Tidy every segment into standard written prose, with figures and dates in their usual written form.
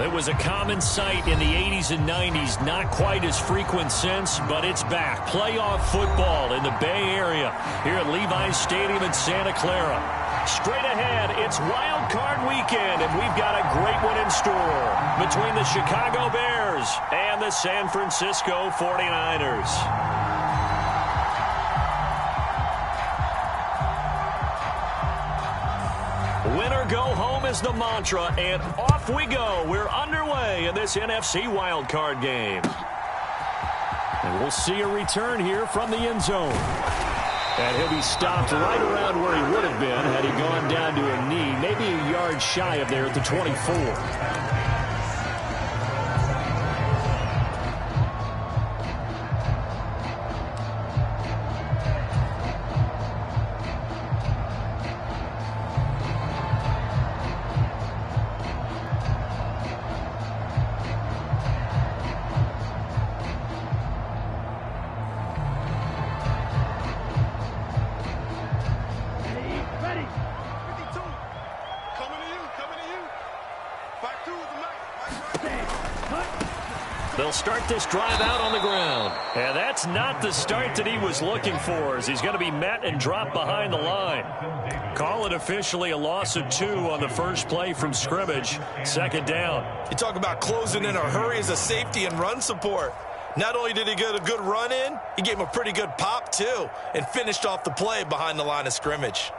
It was a common sight in the 80s and 90s, not quite as frequent since, but it's back. Playoff football in the Bay Area here at Levi's Stadium in Santa Clara. Straight ahead, it's Wild Card Weekend, and we've got a great one in store between the Chicago Bears and the San Francisco 49ers. Win or go home is the mantra, and off we go. We're underway in this NFC wildcard game. And we'll see a return here from the end zone. And he'll be stopped right around where he would have been had he gone down to a knee, maybe a yard shy of there at the 24. They'll start this drive out on the ground. And that's not the start that he was looking for, as he's going to be met and dropped behind the line. Call it officially a loss of 2 on the first play from scrimmage. Second down. You talk about closing in a hurry as a safety and run support. Not only did he get a good run in, he gave him a pretty good pop too and finished off the play behind the line of scrimmage.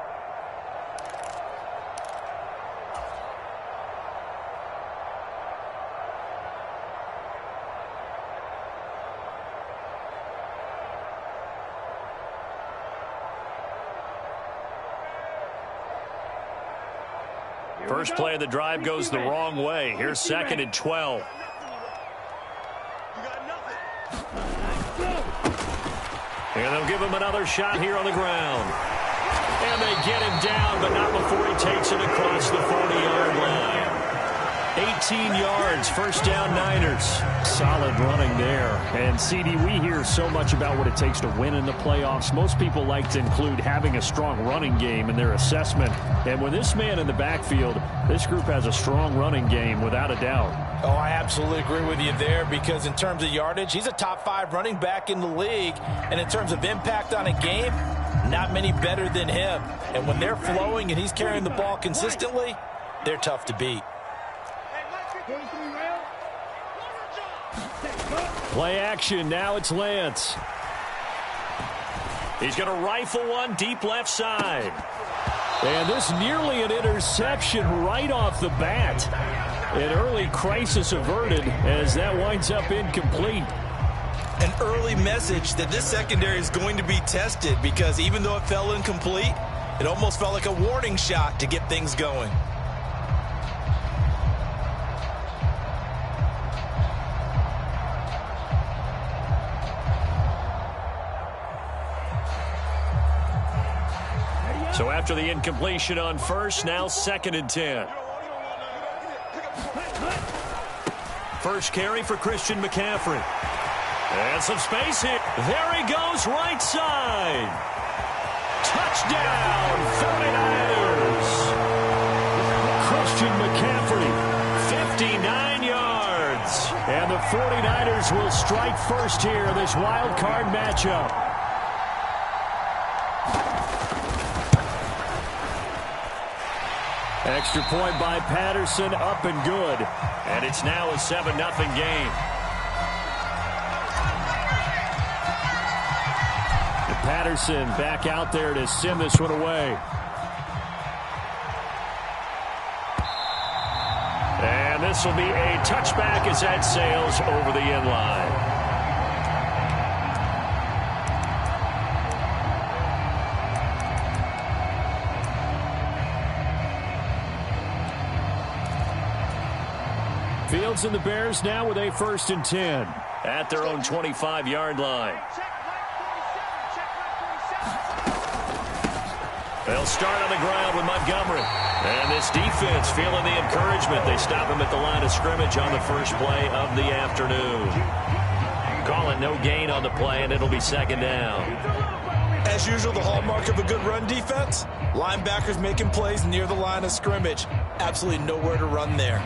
First play of the drive goes the wrong way. Here's 2nd and 12. And they'll give him another shot here on the ground. And they get him down, but not before he takes it across the 40-yard line. 18 yards, first down Niners. Solid running there. And, CD, we hear so much about what it takes to win in the playoffs. Most people like to include having a strong running game in their assessment. And with this man in the backfield, this group has a strong running game without a doubt. Oh, I absolutely agree with you there, because in terms of yardage, he's a top 5 running back in the league. And in terms of impact on a game, not many better than him. And when they're flowing and he's carrying the ball consistently, they're tough to beat. Play action, now it's Lance. He's going to rifle one deep left side. And this nearly an interception right off the bat. An early crisis averted as that winds up incomplete. An early message that this secondary is going to be tested, because even though it fell incomplete, it almost felt like a warning shot to get things going. So after the incompletion on first, now 2nd and 10. First carry for Christian McCaffrey. And some space here. There he goes, right side. Touchdown, 49ers. Christian McCaffrey, 59 yards. And the 49ers will strike first here in this wild card matchup. Extra point by Patterson, up and good. And it's now a 7-0 game. And Patterson back out there to send this one away. And this will be a touchback as that sails over the end line. Fields and the Bears now with a 1st and 10 at their own 25-yard line. They'll start on the ground with Montgomery. And this defense feeling the encouragement. They stop him at the line of scrimmage on the first play of the afternoon. Call it no gain on the play, and it'll be 2nd down. As usual, the hallmark of a good run defense, linebackers making plays near the line of scrimmage. Absolutely nowhere to run there.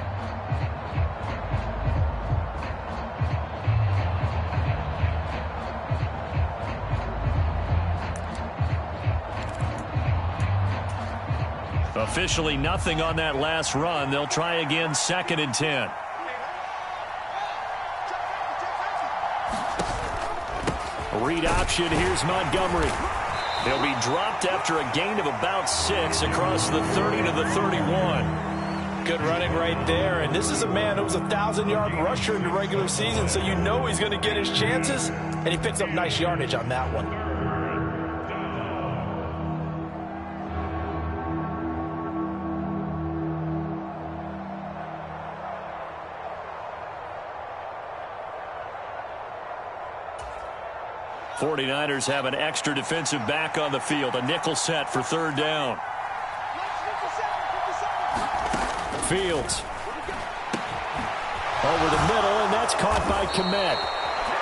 Officially nothing on that last run. They'll try again, 2nd and 10. Read option. Here's Montgomery. He'll be dropped after a gain of about 6 across the 30 to the 31. Good running right there. And this is a man who was a 1,000-yard rusher in the regular season, so you know he's going to get his chances. And he picks up nice yardage on that one. '49ers have an extra defensive back on the field. A nickel set for 3rd down. Fields. Over the middle, and that's caught by Kmet.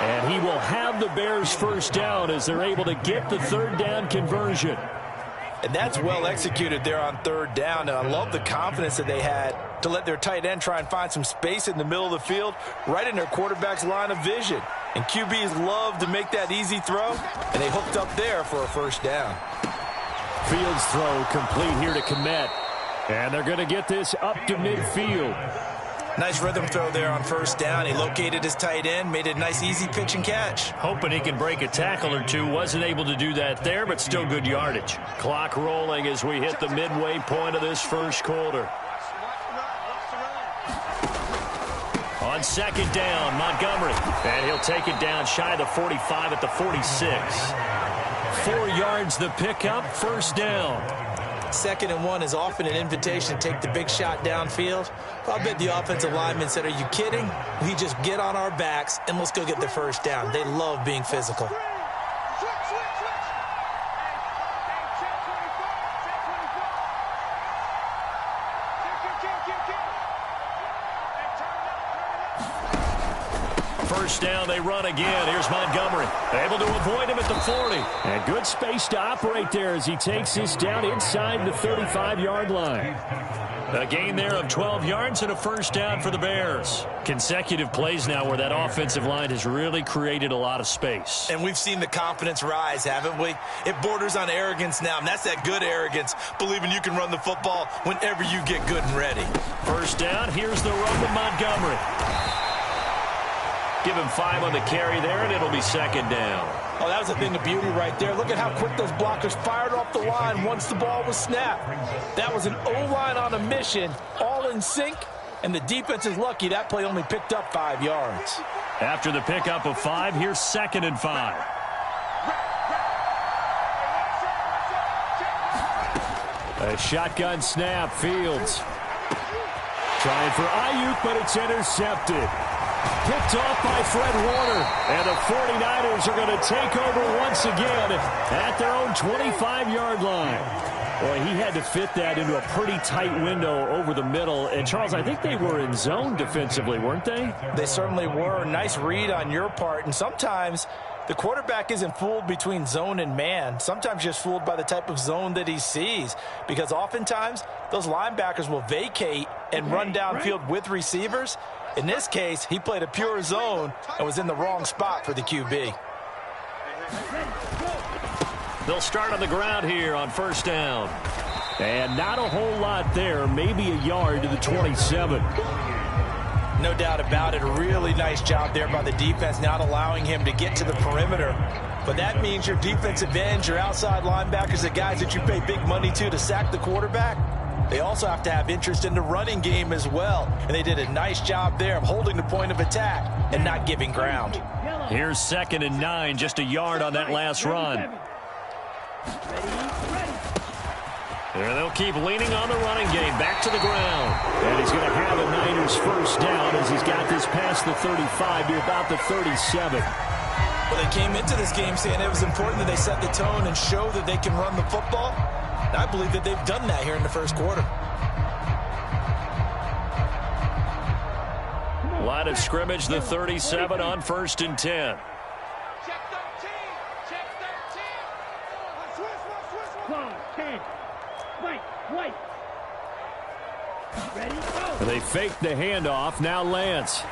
And he will have the Bears 1st down as they're able to get the 3rd down conversion. And that's well executed there on 3rd down. And I love the confidence that they had to let their tight end try and find some space in the middle of the field, right in their quarterback's line of vision. And QBs love to make that easy throw, and they hooked up there for a 1st down. Fields throw complete here to Kmet. And they're going to get this up to midfield. Nice rhythm throw there on 1st down. He located his tight end, made a nice easy pitch and catch. Hoping he can break a tackle or two. Wasn't able to do that there, but still good yardage. Clock rolling as we hit the midway point of this 1st quarter. On 2nd down, Montgomery. And he'll take it down shy of the 45 at the 46. 4 yards the pickup, 1st down. 2nd and 1 is often an invitation to take the big shot downfield. I'll bet the offensive lineman said, are you kidding? We just get on our backs and let's go get the 1st down. They love being physical. First down, they run again. Here's Montgomery, able to avoid him at the 40. And good space to operate there as he takes this down inside the 35-yard line. A gain there of 12 yards and a 1st down for the Bears. Consecutive plays now where that offensive line has really created a lot of space. And we've seen the confidence rise, haven't we? It borders on arrogance now, and that's that good arrogance, believing you can run the football whenever you get good and ready. 1st down, here's the run to Montgomery. Give him 5 on the carry there, and it'll be 2nd down. Oh, that was a thing of beauty right there. Look at how quick those blockers fired off the line once the ball was snapped. That was an O-line on a mission, all in sync, and the defense is lucky that play only picked up 5 yards. After the pickup of 5, here's 2nd and 5. A shotgun snap, Fields. Trying for Ayuk, but it's intercepted. Picked off by Fred Warner. And the 49ers are going to take over once again at their own 25-yard line. Boy, he had to fit that into a pretty tight window over the middle. And, Charles, I think they were in zone defensively, weren't they? They certainly were. Nice read on your part. And sometimes the quarterback isn't fooled between zone and man. Sometimes just fooled by the type of zone that he sees. Because oftentimes those linebackers will vacate and run downfield with receivers. In this case, he played a pure zone and was in the wrong spot for the QB. They'll start on the ground here on 1st down. And not a whole lot there, maybe a yard to the 27. No doubt about it. A really nice job there by the defense, not allowing him to get to the perimeter. But that means your defensive ends, your outside linebackers, the guys that you pay big money to sack the quarterback, they also have to have interest in the running game as well. And they did a nice job there of holding the point of attack and not giving ground. Here's 2nd and 9, just a yard on that last run. There they'll keep leaning on the running game. Back to the ground. And he's going to have a Niners 1st down as he's got this past the 35 to about the 37. Well, they came into this game saying it was important that they set the tone and show that they can run the football. And I believe that they've done that here in the 1st quarter. Line of scrimmage, the 37 on 1st and 10. Check 13. Check 13. 10. Wait. Ready, go. They fake the handoff. Now Lance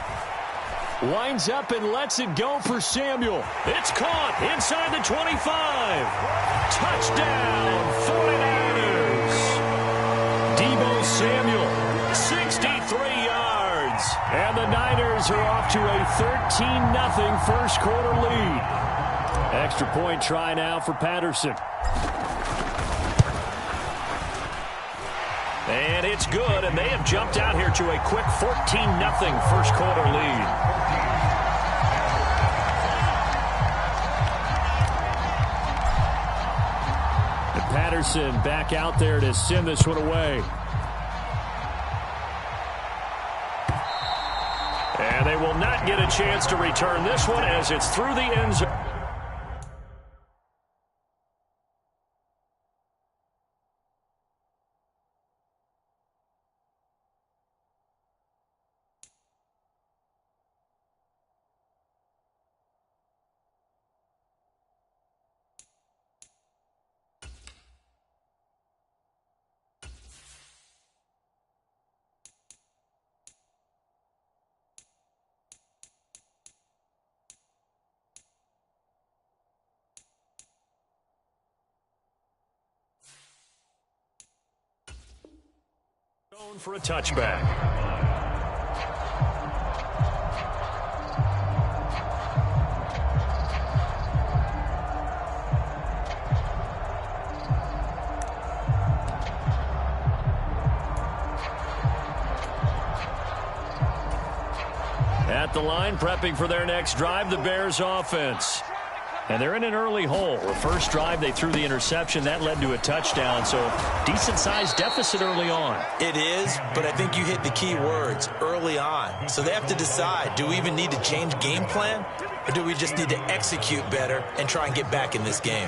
winds up and lets it go for Samuel. It's caught inside the 25. Touchdown, 49ers. Samuel, 63 yards. And the Niners are off to a 13-0 first quarter lead. Extra point try now for Patterson. And it's good, and they have jumped out here to a quick 14-0 first quarter lead. Patterson back out there to send this one away. And they will not get a chance to return this one as it's through the end zone. For a touchback. At the line, prepping for their next drive, the Bears offense. And they're in an early hole. The first drive, they threw the interception. That led to a touchdown, so decent-sized deficit early on. It is, but I think you hit the key words, early on. So they have to decide, do we even need to change game plan, or do we just need to execute better and try and get back in this game?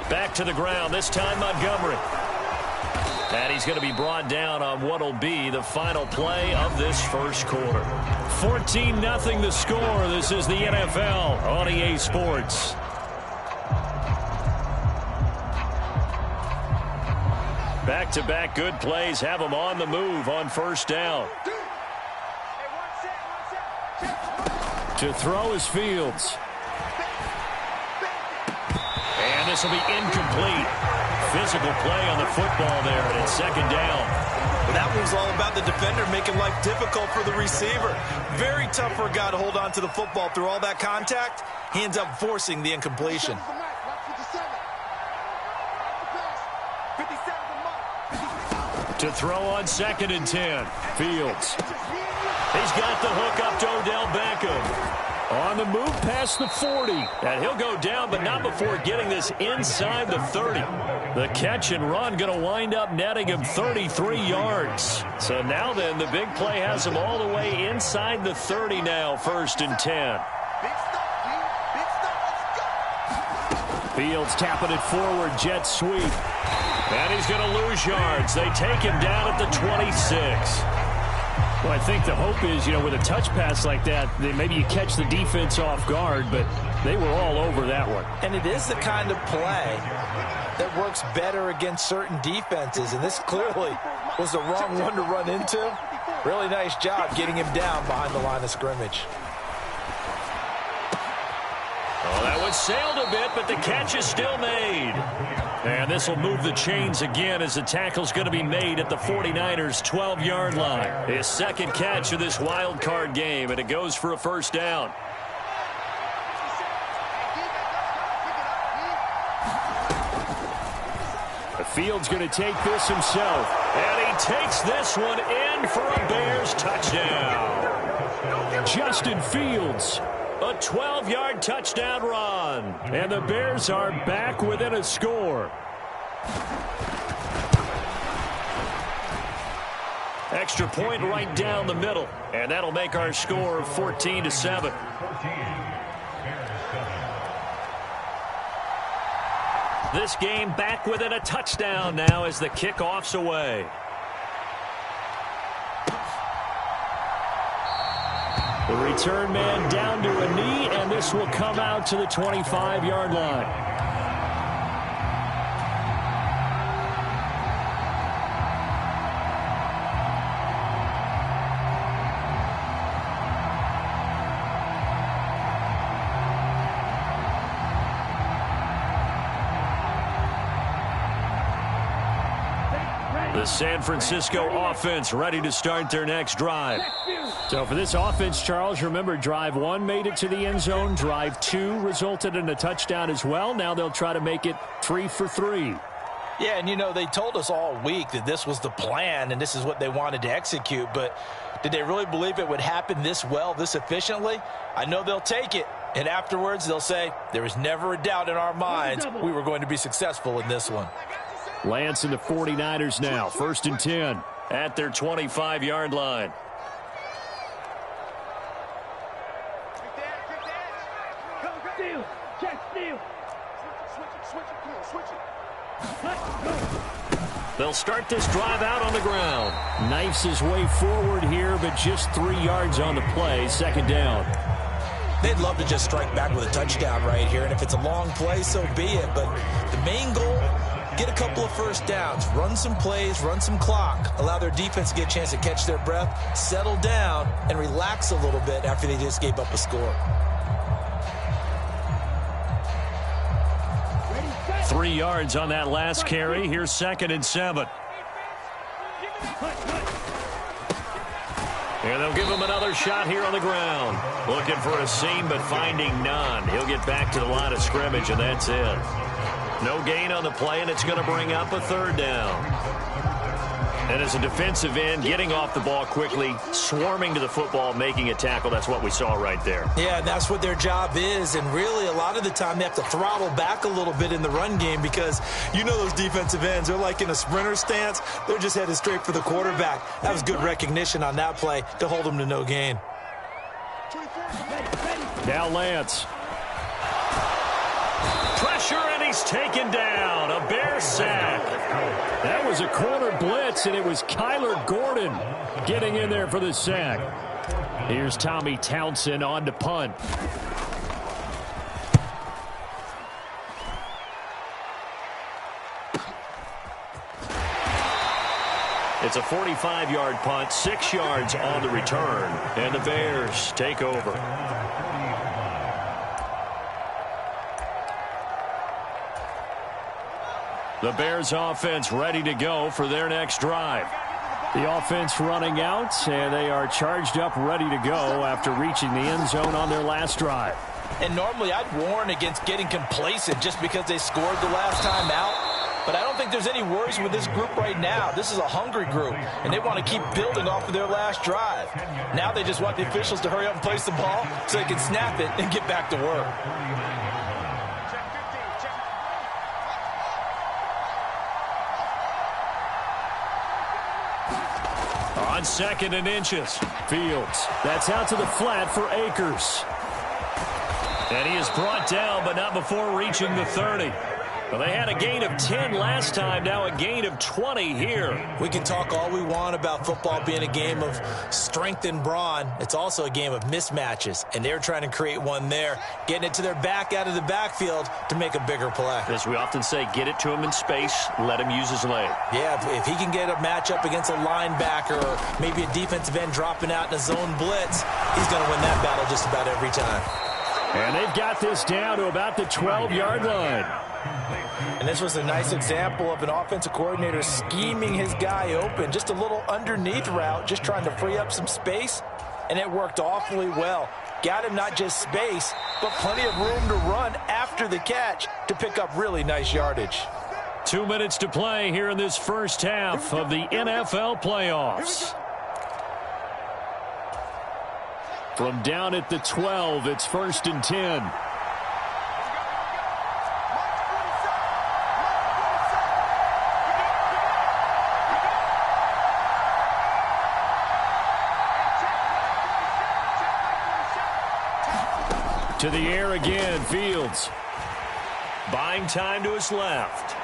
Back to the ground, this time Montgomery. And he's going to be brought down on what will be the final play of this first quarter. 14-0 the score. This is the NFL on EA Sports. Back-to-back good plays have them on the move on first down. To throw is Fields. And this will be incomplete. Physical play on the football there, and it's second down. Well, that was all about the defender making life difficult for the receiver. Very tough for a guy to hold on to the football through all that contact. He ends up forcing the incompletion. To throw on 2nd and 10. Fields. He's got the hook up to Odell Beckham. On the move past the 40. And he'll go down, but not before getting this inside the 30. The catch and run going to wind up netting him 33 yards. So now then, the big play has him all the way inside the 30 now, 1st and 10. Fields tapping it forward, jet sweep. And he's going to lose yards. They take him down at the 26. Well, I think the hope is, with a touch pass like that, maybe you catch the defense off guard, but they were all over that one. And it is the kind of play that works better against certain defenses, and this clearly was the wrong one to run into. Really nice job getting him down behind the line of scrimmage. Oh, that one sailed a bit, but the catch is still made. And this will move the chains again as the tackle's going to be made at the 49ers' 12-yard line. His second catch of this wild card game, and it goes for a first down. The Fields going to take this himself, and he takes this one in for a Bears touchdown. Justin Fields. A 12-yard touchdown run. And the Bears are back within a score. Extra point right down the middle. And that'll make our score 14-7. This game back within a touchdown now as the kickoff's away. The return man down to a knee, and this will come out to the 25-yard line. The San Francisco offense ready to start their next drive. So for this offense, Charles, remember drive 1 made it to the end zone. Drive 2 resulted in a touchdown as well. Now they'll try to make it 3 for 3. Yeah, and you know, they told us all week that this was the plan and this is what they wanted to execute, but did they really believe it would happen this well, this efficiently? I know they'll take it, and afterwards they'll say, there was never a doubt in our minds we were going to be successful in this one. Lance and the 49ers now, 1st and 10 at their 25-yard line. Steal. Check steal. Switch it. They'll start this drive out on the ground. Knifes his way forward here, but just 3 yards on the play. 2nd down. They'd love to just strike back with a touchdown right here, and if it's a long play, so be it. But the main goal, get a couple of first downs, run some plays, run some clock, allow their defense to get a chance to catch their breath, settle down, and relax a little bit after they just gave up a score. 3 yards on that last carry. Here's 2nd and 7. And they'll give him another shot here on the ground. Looking for a seam, but finding none. He'll get back to the line of scrimmage, and that's it. No gain on the play, and it's going to bring up a 3rd down. And as a defensive end, getting off the ball quickly, swarming to the football, making a tackle, that's what we saw right there. Yeah, that's what their job is, and really a lot of the time they have to throttle back a little bit in the run game because you know those defensive ends, they're like in a sprinter stance. They're just headed straight for the quarterback. That was good recognition on that play to hold them to no gain. Now Lance. Pressure, and he's taken down. A Bear sack. That was a corner blitz, and it was Kyler Gordon getting in there for the sack. Here's Tommy Townsend on to punt. It's a 45-yard punt, 6 yards on the return, and the Bears take over. The Bears offense ready to go for their next drive. The offense running out, and they are charged up, ready to go after reaching the end zone on their last drive. And normally I'd warn against getting complacent just because they scored the last time out. But I don't think there's any worries with this group right now. This is a hungry group, and they want to keep building off of their last drive. Now they just want the officials to hurry up and place the ball so they can snap it and get back to work. On 2nd and inches. Fields. That's out to the flat for Akers. And he is brought down, but not before reaching the 30. Well, they had a gain of 10 last time, now a gain of 20 here. We can talk all we want about football being a game of strength and brawn. It's also a game of mismatches, and they're trying to create one there, getting it to their back out of the backfield to make a bigger play. As we often say, get it to him in space, let him use his leg. Yeah, if he can get a matchup against a linebacker or maybe a defensive end dropping out in a zone blitz, he's going to win that battle just about every time. And they've got this down to about the 12-yard line. And this was a nice example of an offensive coordinator scheming his guy open. Just a little underneath route, just trying to free up some space, and it worked awfully well. Got him not just space, but plenty of room to run after the catch to pick up really nice yardage. 2 minutes to play here in this first half of the NFL playoffs. From down at the 12, it's 1st and 10. To the air again, Fields. Buying time to his left.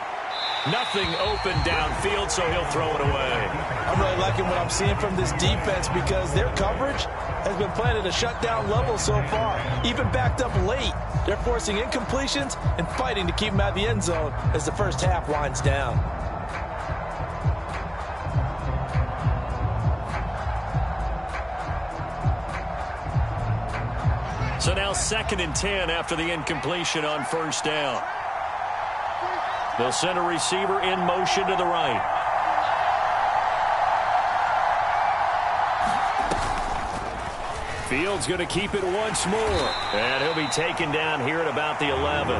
Nothing open downfield, so he'll throw it away. I'm really liking what I'm seeing from this defense because their coverage has been playing at a shutdown level so far. Even backed up late, they're forcing incompletions and fighting to keep them out of the end zone as the first half winds down. So now 2nd and 10 after the incompletion on 1st down. They'll send a receiver in motion to the right. Fields going to keep it once more. And he'll be taken down here at about the 11.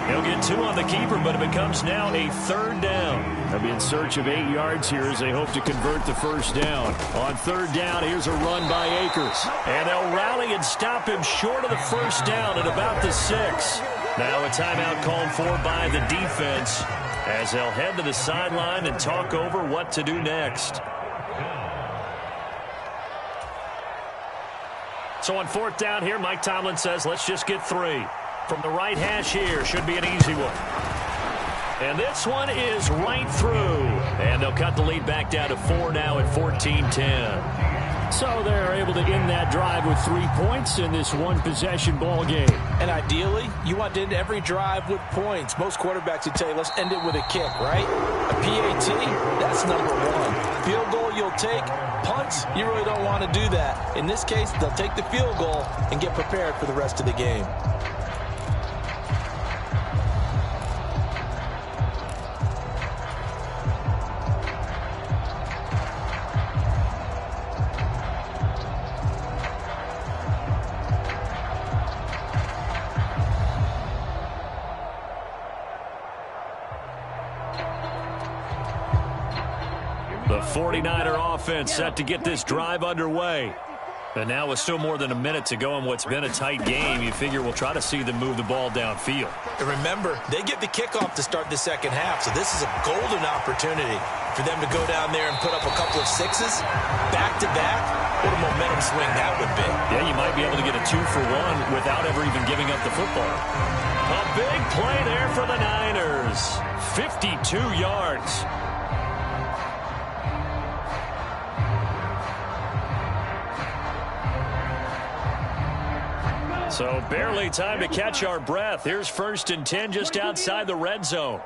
He'll get 2 on the keeper, but it becomes now a 3rd down. They'll be in search of 8 yards here as they hope to convert the first down. On 3rd down, here's a run by Akers. And they'll rally and stop him short of the first down at about the 6. Now a timeout called for by the defense as they'll head to the sideline and talk over what to do next. So on 4th down here, Mike Tomlin says, let's just get 3. From the right hash here, should be an easy one. And this one is right through. And they'll cut the lead back down to 4 now at 14-10. So they're able to end that drive with 3 points in this one-possession ball game. And ideally, you want to end every drive with points. Most quarterbacks would tell you, let's end it with a kick, right? A PAT, that's number 1. Field goal you'll take. Punts, you really don't want to do that. In this case, they'll take the field goal and get prepared for the rest of the game. The 49er offense set to get this drive underway. And now with still more than a minute to go in what's been a tight game, you figure we'll try to see them move the ball downfield. And remember, they get the kickoff to start the second half, so this is a golden opportunity for them to go down there and put up a couple of 6s back-to-back. What a momentum swing that would be. Yeah, you might be able to get a 2-for-1 without ever even giving up the football. A big play there for the Niners. 52 yards. So barely time to catch our breath. Here's 1st and 10 just outside the red zone.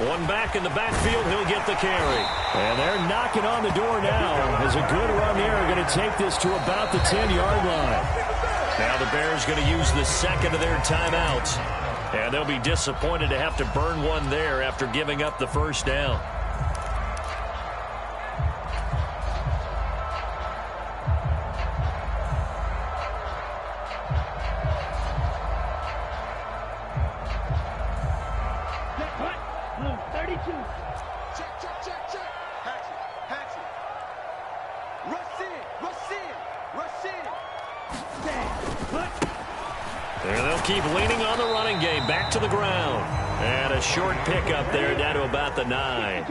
One back in the backfield, he'll get the carry. And they're knocking on the door now. As a good run there, are going to take this to about the 10-yard line. Now the Bears going to use the second of their timeouts. And they'll be disappointed to have to burn one there after giving up the first down. Keep leaning on the running game. Back to the ground. And a short pickup there down to about the 9.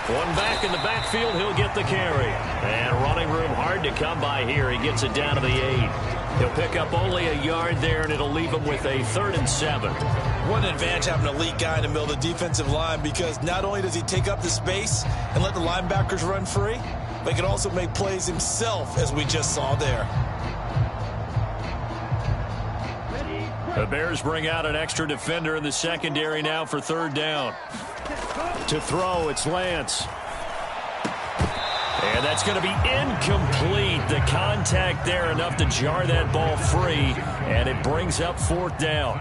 One back in the backfield. He'll get the carry. And running room hard to come by here. He gets it down to the 8. He'll pick up only a yard there, and it'll leave him with a 3rd and 7. What an advantage having an elite guy in the middle of the defensive line, because not only does he take up the space and let the linebackers run free, but he can also make plays himself, as we just saw there. The Bears bring out an extra defender in the secondary now for 3rd down. To throw, it's Lance. And that's going to be incomplete. The contact there enough to jar that ball free, and it brings up 4th down.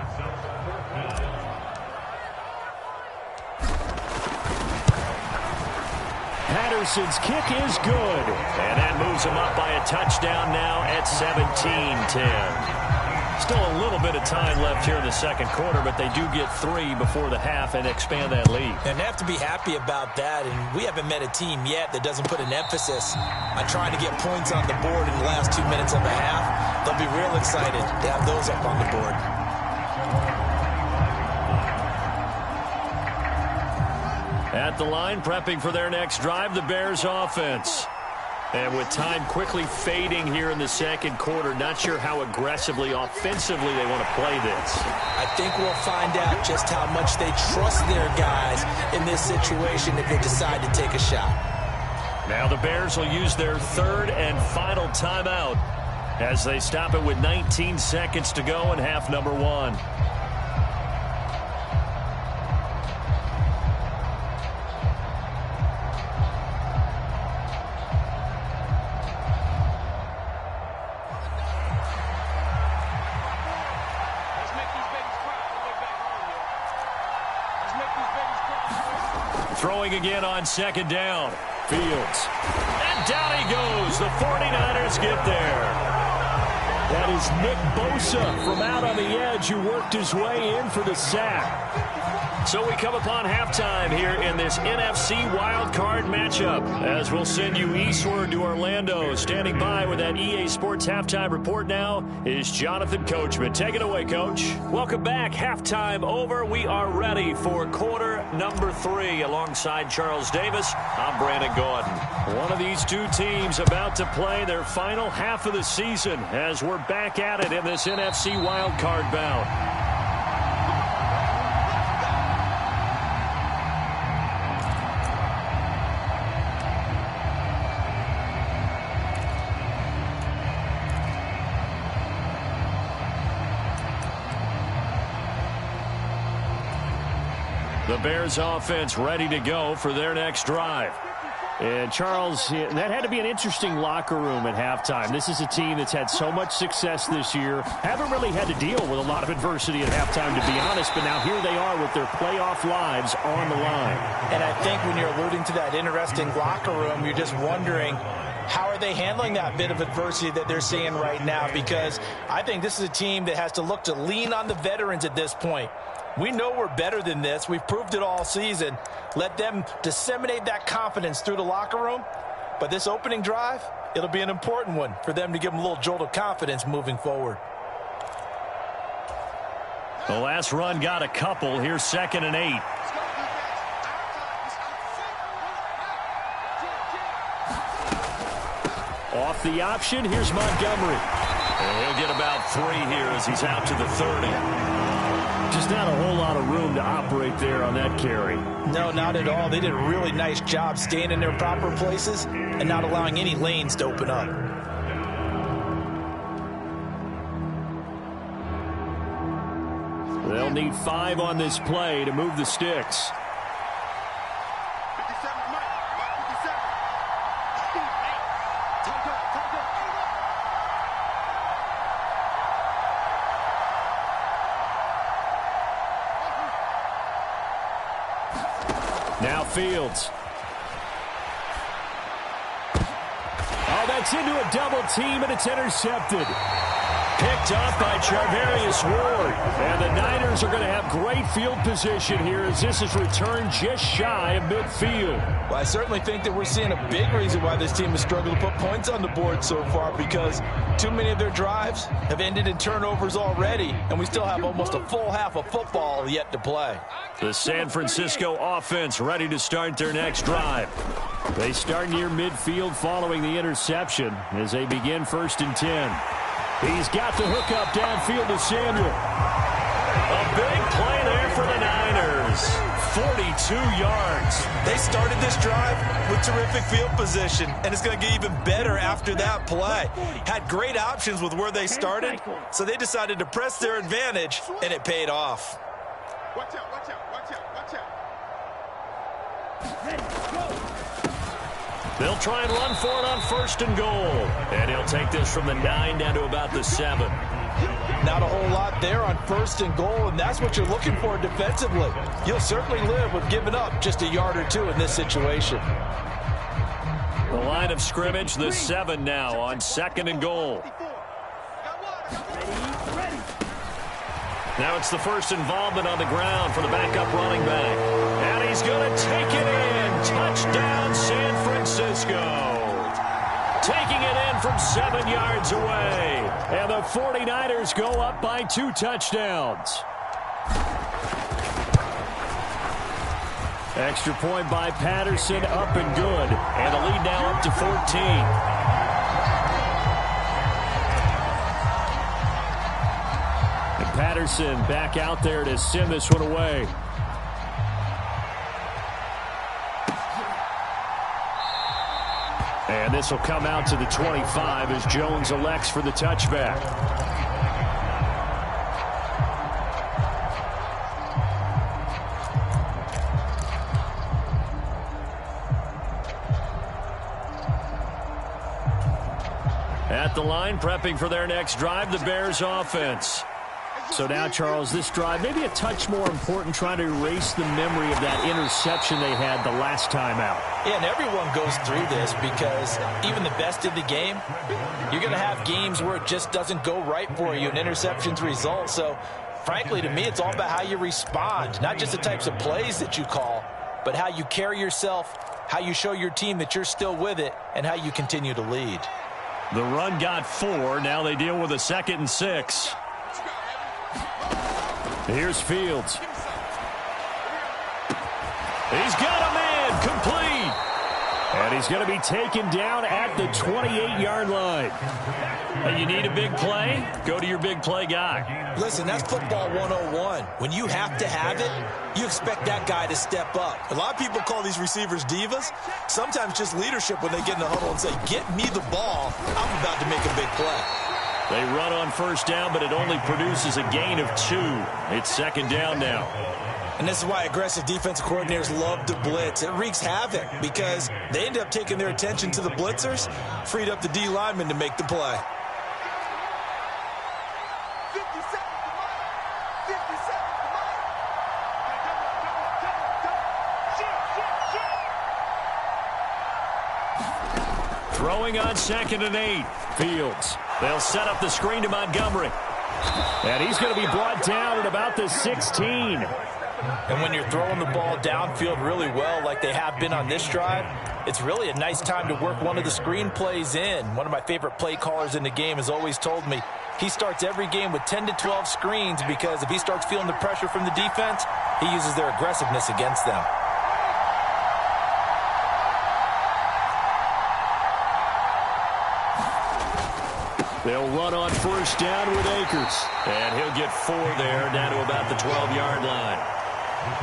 Patterson's kick is good. And that moves him up by a touchdown now at 17-10. Still a little bit of time left here in the second quarter, but they do get 3 before the half and expand that lead. And they have to be happy about that, and we haven't met a team yet that doesn't put an emphasis on trying to get points on the board in the last 2 minutes of a half. They'll be real excited to have those up on the board. At the line, prepping for their next drive, the Bears offense. And with time quickly fading here in the second quarter, not sure how aggressively, offensively they want to play this. I think we'll find out just how much they trust their guys in this situation if they decide to take a shot. Now the Bears will use their 3rd and final timeout as they stop it with 19 seconds to go in half number 1. throwing again on second down. Fields. And down he goes. The 49ers get there. That is Nick Bosa from out on the edge who worked his way in for the sack. So we come upon halftime here in this NFC wildcard matchup as we'll send you eastward to Orlando. Standing by with that EA Sports halftime report now is Jonathan Coachman. Take it away, Coach. Welcome back. Halftime over. We are ready for quarter number 3. Alongside Charles Davis, I'm Brandon Gordon. One of these two teams about to play their final half of the season as we're back at it in this NFC wildcard bout. The Bears offense ready to go for their next drive. And Charles, that had to be an interesting locker room at halftime. This is a team that's had so much success this year. Haven't really had to deal with a lot of adversity at halftime, to be honest. But now here they are with their playoff lives on the line. And I think when you're alluding to that interesting locker room, you're just wondering, how are they handling that bit of adversity that they're seeing right now? Because I think this is a team that has to look to lean on the veterans at this point. We know we're better than this. We've proved it all season. Let them disseminate that confidence through the locker room. But this opening drive, it'll be an important one for them to give them a little jolt of confidence moving forward. The last run got a couple. Here's 2nd and 8. Off the option, here's Montgomery. And he'll get about 3 here as he's out to the 30. Just not a whole lot of room to operate there on that carry. No, not at all. They did a really nice job staying in their proper places and not allowing any lanes to open up. They'll need 5 on this play to move the sticks. Now Fields. Oh, that's into a double team, and it's intercepted. Picked up by Charvarius Ward. And the Niners are going to have great field position here as this is returned just shy of midfield. Well, I certainly think that we're seeing a big reason why this team has struggled to put points on the board so far, because too many of their drives have ended in turnovers already, and we still have almost a full half of football yet to play. The San Francisco offense ready to start their next drive. They start near midfield following the interception as they begin 1st and 10. He's got the hook up downfield to Samuel. A big play there for the Niners. 42 yards. They started this drive with terrific field position, and it's going to get even better after that play. Had great options with where they started, so they decided to press their advantage, and it paid off. Watch out, watch out, watch out, watch out. Ready, go. They'll try and run for it on 1st and goal. And he'll take this from the 9 down to about the 7. Not a whole lot there on 1st and goal, and that's what you're looking for defensively. You'll certainly live with giving up just a yard or 2 in this situation. The line of scrimmage, the 7 now on 2nd and goal. Now it's the first involvement on the ground for the backup running back. And he's going to take it in. Touchdown, San Francisco. Taking it in from 7 yards away. And the 49ers go up by 2 touchdowns. Extra point by Patterson, up and good. And the lead now up to 14. Patterson back out there to send this one away. And this will come out to the 25 as Jones elects for the touchback. At the line, prepping for their next drive, the Bears offense. So now, Charles, this drive, maybe a touch more important, trying to erase the memory of that interception they had the last time out. Yeah, and everyone goes through this because even the best in the game, you're going to have games where it just doesn't go right for you, and interceptions result. So, frankly, to me, it's all about how you respond, not just the types of plays that you call, but how you carry yourself, how you show your team that you're still with it, and how you continue to lead. The run got 4. Now they deal with a 2nd and 6. Here's Fields. He's got a man, complete. And he's going to be taken down at the 28-yard line. Hey, you need a big play? Go to your big play guy. Listen, that's football 101. When you have to have it, you expect that guy to step up. A lot of people call these receivers divas. Sometimes just leadership when they get in the huddle and say, get me the ball. I'm about to make a big play. They run on first down, but it only produces a gain of 2. It's 2nd down now. And this is why aggressive defensive coordinators love to blitz. It wreaks havoc because they end up taking their attention to the blitzers, freed up the D lineman to make the play. 50 seconds, 50 seconds, Throwing on 2nd and 8. Fields. They'll set up the screen to Montgomery. And he's going to be brought down at about the 16. And when you're throwing the ball downfield really well like they have been on this drive, it's really a nice time to work one of the screen plays in. One of my favorite play callers in the game has always told me he starts every game with 10 to 12 screens because if he starts feeling the pressure from the defense, he uses their aggressiveness against them. They'll run on first down with Akers. And he'll get 4 there, down to about the 12-yard line.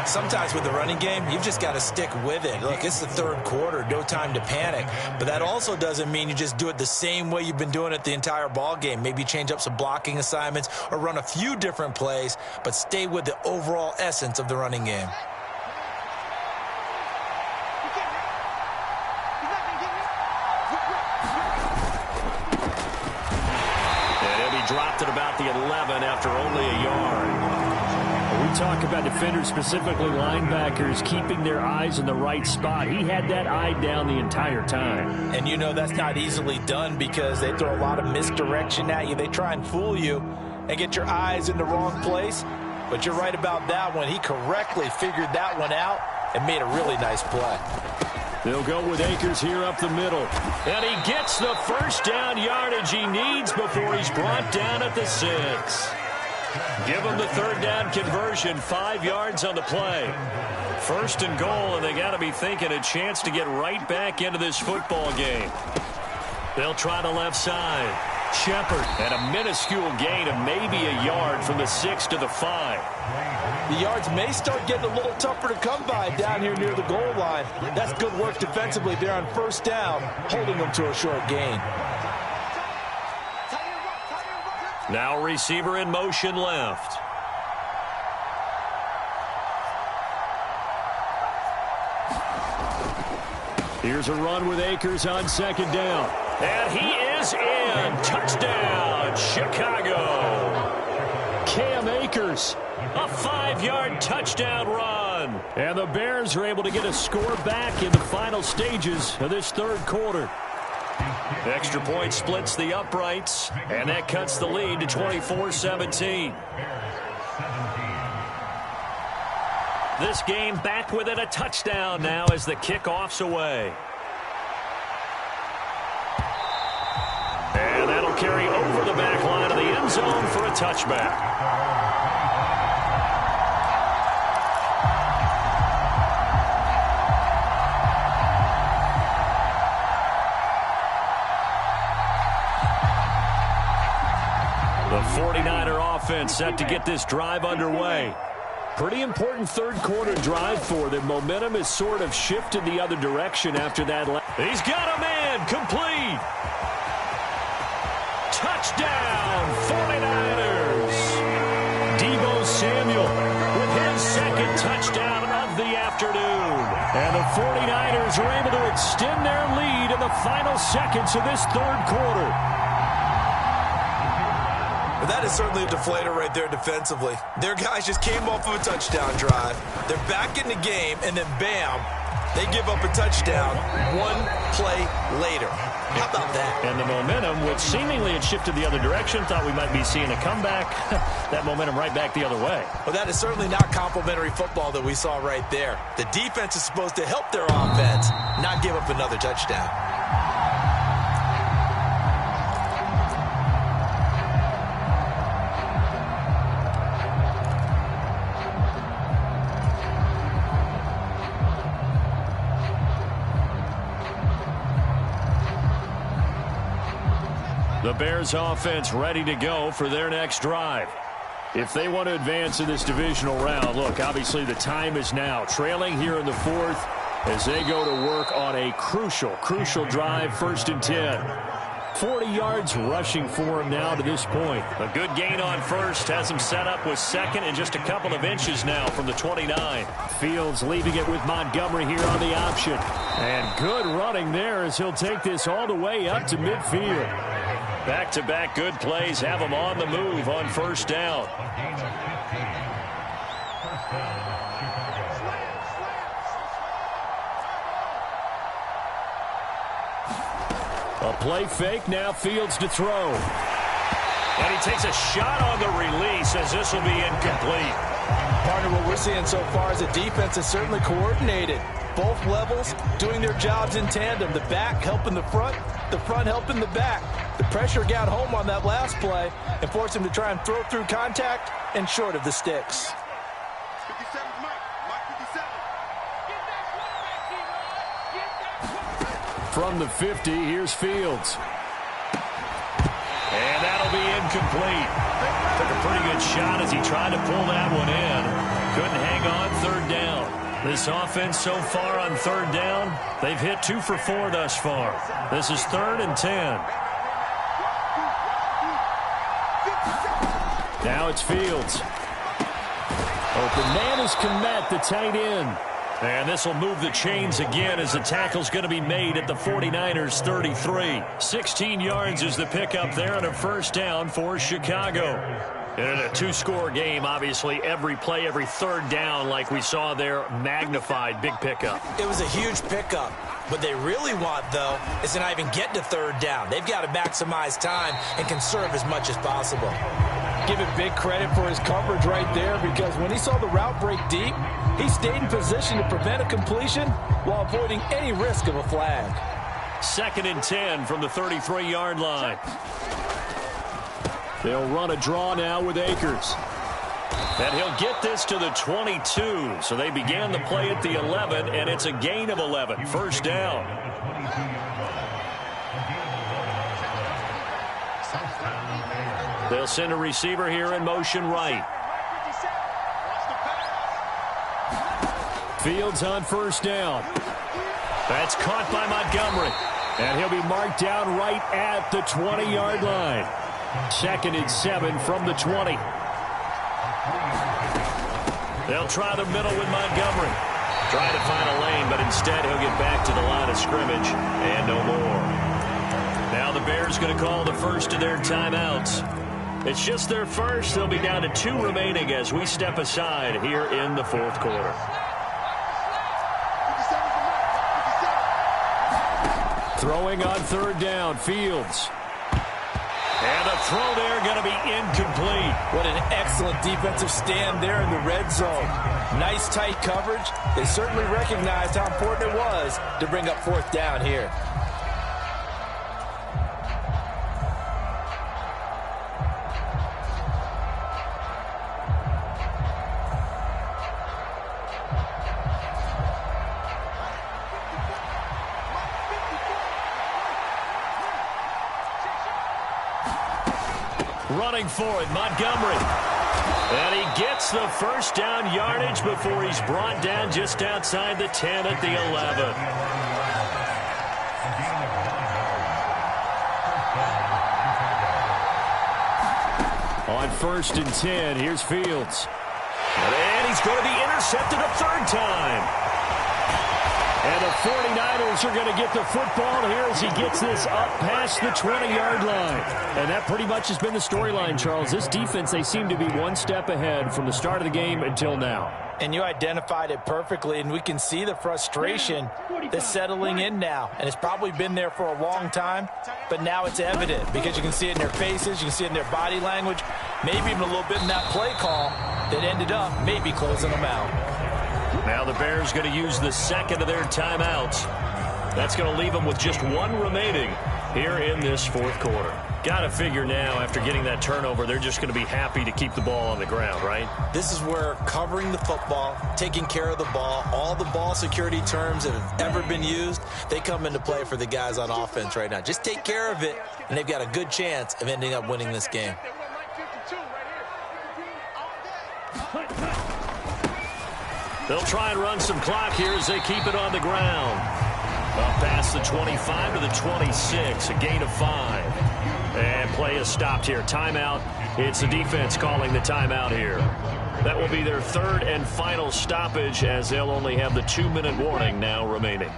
Sometimes with the running game, you've just got to stick with it. Look, it's the 3rd quarter, no time to panic. But that also doesn't mean you just do it the same way you've been doing it the entire ball game. Maybe change up some blocking assignments or run a few different plays, but stay with the overall essence of the running game. And he'll be dropped at about the 11 after only a yard. We talk about defenders, specifically linebackers, keeping their eyes in the right spot. He had that eye down the entire time. And you know that's not easily done because they throw a lot of misdirection at you. They try and fool you and get your eyes in the wrong place. But you're right about that one. He correctly figured that one out and made a really nice play. They'll go with Akers here up the middle. And he gets the first down yardage he needs before he's brought down at the 6. Give them the 3rd down conversion, 5 yards on the play. 1st and goal, and they got to be thinking a chance to get right back into this football game. They'll try the left side. Shepard at a minuscule gain of maybe a yard from the 6 to the 5. The yards may start getting a little tougher to come by down here near the goal line. That's good work defensively there on first down, holding them to a short gain. Now receiver in motion left. Here's a run with Akers on 2nd down. And he is in. Touchdown, Chicago. Cam Akers, a 5-yard touchdown run. And the Bears are able to get a score back in the final stages of this 3rd quarter. Extra point splits the uprights, and that cuts the lead to 24-17. This game back within a touchdown now as the kickoff's away. And that'll carry over the back line of the end zone for a touchback. The 49er offense set to get this drive underway. Pretty important 3rd quarter drive for them. Momentum has sort of shifted the other direction after that. He's got a man, complete. Touchdown, 49ers. Deebo Samuel with his 2nd touchdown of the afternoon. And the 49ers are able to extend their lead in the final seconds of this 3rd quarter. Well, that is certainly a deflator right there defensively. Their guys just came off of a touchdown drive. They're back in the game, and then bam, they give up a touchdown one play later. How about that? And the momentum, which seemingly had shifted the other direction, thought we might be seeing a comeback. That momentum right back the other way. Well, that is certainly not complimentary football that we saw right there. The defense is supposed to help their offense, not give up another touchdown. The Bears offense ready to go for their next drive. If they want to advance in this divisional round, look, obviously the time is now. Trailing here in the fourth as they go to work on a crucial drive, 1st and 10. 40 yards rushing for him now to this point. A good gain on first, has him set up with second and just a couple of inches now from the 29. Fields leaving it with Montgomery here on the option. And good running there as he'll take this all the way up to midfield. Back-to-back good plays have him on the move on 1st down. A play fake, now Fields to throw. And he takes a shot on the release as this will be incomplete. Partner, what we're seeing so far is the defense is certainly coordinated. Both levels doing their jobs in tandem. The back helping the front helping the back. The pressure got home on that last play and forced him to try and throw through contact and short of the sticks. 57, Mark 57. From the 50, here's Fields. And that'll be incomplete. Took a pretty good shot as he tried to pull that one in. Couldn't hang on 3rd down. This offense so far on 3rd down, they've hit 2 for 4 thus far. This is 3rd and 10. Now it's Fields. Open man is Kmet, the tight end. And this will move the chains again as the tackle's going to be made at the 49ers 33. 16 yards is the pickup there on a 1st down for Chicago. And in a 2-score game, obviously, every play, every 3rd down, like we saw there, magnified, big pickup. It was a huge pickup. What they really want, though, is to not even get to 3rd down. They've got to maximize time and conserve as much as possible. Give it big credit for his coverage right there, because when he saw the route break deep, he stayed in position to prevent a completion while avoiding any risk of a flag. 2nd and 10 from the 33-yard line. They'll run a draw now with Akers. And he'll get this to the 22. So they began the play at the 11, and it's a gain of 11. 1st down. They'll send a receiver here in motion right. Fields on 1st down. That's caught by Montgomery. And he'll be marked down right at the 20-yard line. 2nd and 7 from the 20. They'll try the middle with Montgomery. Try to find a lane, but instead he'll get back to the line of scrimmage and no more. Now the Bears going to call the first of their timeouts. It's just their first. They'll be down to 2 remaining as we step aside here in the 4th quarter. Throwing on 3rd down, Fields. And a throw there going to be incomplete. What an excellent defensive stand there in the red zone. Nice tight coverage. They certainly recognized how important it was to bring up 4th down here. Running for it, Montgomery. And he gets the 1st down yardage before he's brought down just outside the 10 at the 11. On 1st and 10, here's Fields. And he's going to be intercepted a 3rd time. And the 49ers are going to get the football here as he gets this up past the 20-yard line. And that pretty much has been the storyline, Charles. This defense, they seem to be one step ahead from the start of the game until now. And you identified it perfectly, and we can see the frustration that's settling in now. And it's probably been there for a long time, but now it's evident because you can see it in their faces, you can see it in their body language, maybe even a little bit in that play call that ended up maybe closing them out. Now the Bears going to use the second of their timeouts. That's going to leave them with just one remaining here in this fourth quarter. Got to figure now, after getting that turnover, they're just going to be happy to keep the ball on the ground, right? This is where covering the football, taking care of the ball, all the ball security terms that have ever been used, they come into play for the guys on offense right now. Just take care of it, and they've got a good chance of ending up winning this game. They'll try and run some clock here as they keep it on the ground. Up past the 25 to the 26, a gain of 5. And play is stopped here. Timeout. It's the defense calling the timeout here. That will be their third and final stoppage as they'll only have the 2-minute warning now remaining.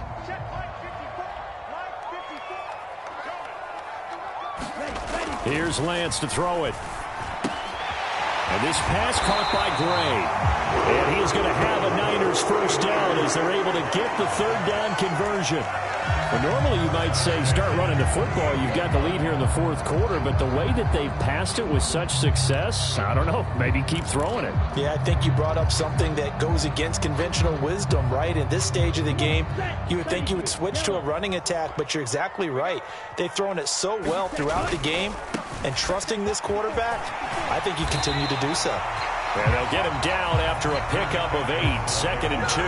Here's Lance to throw it. And this pass caught by Gray. And he is going to have a Niners first down as they're able to get the third down conversion. Well, normally you might say start running the football. You've got the lead here in the fourth quarter, but the way that they've passed it with such success, I don't know, maybe keep throwing it. Yeah, I think you brought up something that goes against conventional wisdom, right? In this stage of the game, you would think you would switch to a running attack, but you're exactly right. They've thrown it so well throughout the game, and trusting this quarterback, I think you continue to do so. And they'll get him down after a pickup of 8, 2nd and 2.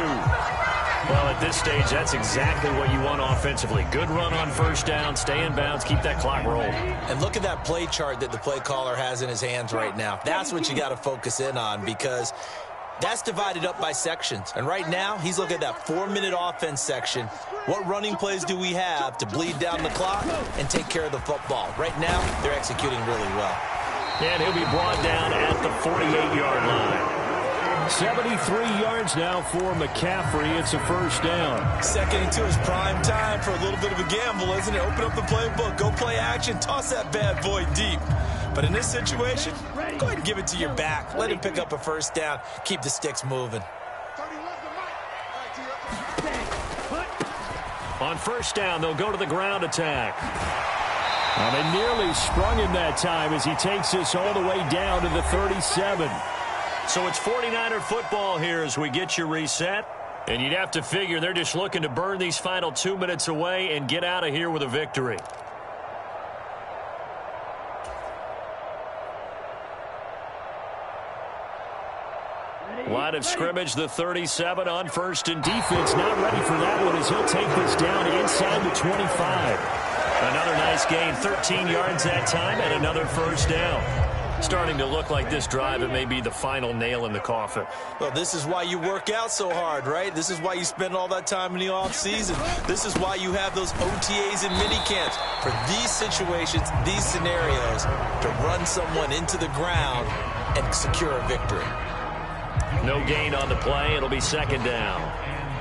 Well, at this stage, that's exactly what you want offensively. Good run on first down, stay in bounds, keep that clock rolling. And look at that play chart that the play caller has in his hands right now. That's what you got to focus in on because that's divided up by sections. And right now, he's looking at that 4-minute offense section. What running plays do we have to bleed down the clock and take care of the football? Right now, they're executing really well. And he'll be brought down at the 48-yard line. 73 yards now for McCaffrey. It's a first down. 2nd and 2 is prime time for a little bit of a gamble, isn't it? Open up the playbook, go play action, toss that bad boy deep. But in this situation, go ahead and give it to your back. Let him pick up a first down. Keep the sticks moving. On first down, they'll go to the ground attack. They nearly sprung him that time as he takes this all the way down to the 37. So it's 49er football here as we get you reset. And you'd have to figure they're just looking to burn these final 2 minutes away and get out of here with a victory. Line of scrimmage, the 37 on first and defense. Not ready for that one as he'll take this down inside the 25. Another nice gain, 13 yards that time, and another first down. Starting to look like this drive, it may be the final nail in the coffin. Well, this is why you work out so hard, right? This is why you spend all that time in the offseason. This is why you have those OTAs and mini camps. For these situations, these scenarios, to run someone into the ground and secure a victory. No gain on the play. It'll be second down.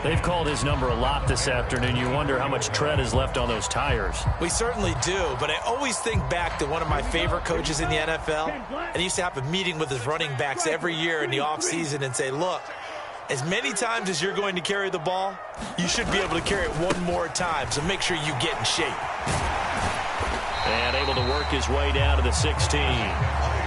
They've called his number a lot this afternoon. You wonder how much tread is left on those tires. We certainly do, but I always think back to one of my favorite coaches in the NFL, and he used to have a meeting with his running backs every year in the offseason and say, look, as many times as you're going to carry the ball, you should be able to carry it one more time, so make sure you get in shape. And able to work his way down to the 16.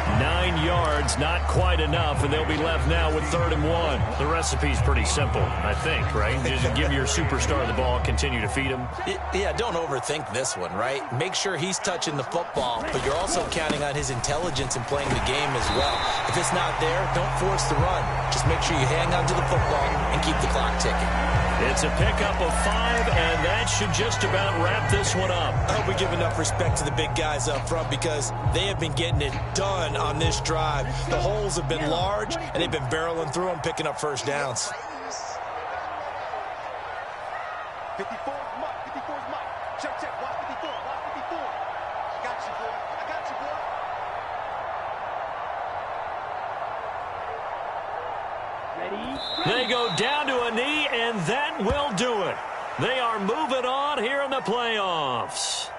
9 yards, not quite enough, and they'll be left now with 3rd and 1. The recipe's pretty simple, I think, right? Just give your superstar the ball, continue to feed him. Yeah, don't overthink this one, right? Make sure he's touching the football, but you're also counting on his intelligence in playing the game as well. If it's not there, don't force the run. Just make sure you hang on to the football and keep the clock ticking. It's a pickup of 5, and that should just about wrap this one up. I hope we give enough respect to the big guys up front because they have been getting it done on this drive. The holes have been large, and they've been barreling through them, picking up first downs. 54 is Mike. 54 is Mike. Check, check. Watch 54. Watch 54. I got you, boy. I got you, boy. They go down to a knee, and that will do it. They are moving on here in the playoffs.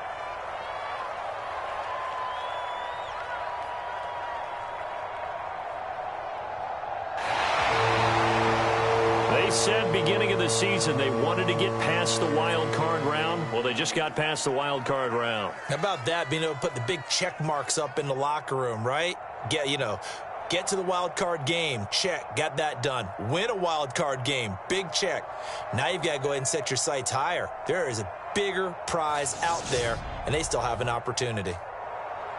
They said beginning of the season they wanted to get past the wild card round. Well, they just got past the wild card round. How about that, being able to put the big check marks up in the locker room, right? Get to the wild card game, check, got that done. Win a wild card game, big check. Now you've got to go ahead and set your sights higher. There is a bigger prize out there, and they still have an opportunity.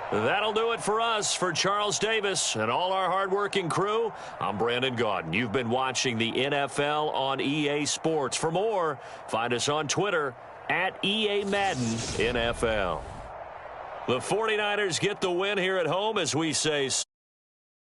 That'll do it for us. For Charles Davis and all our hardworking crew, I'm Brandon Gaudin. You've been watching the NFL on EA Sports. For more, find us on Twitter at EA Madden NFL. The 49ers get the win here at home, as we say.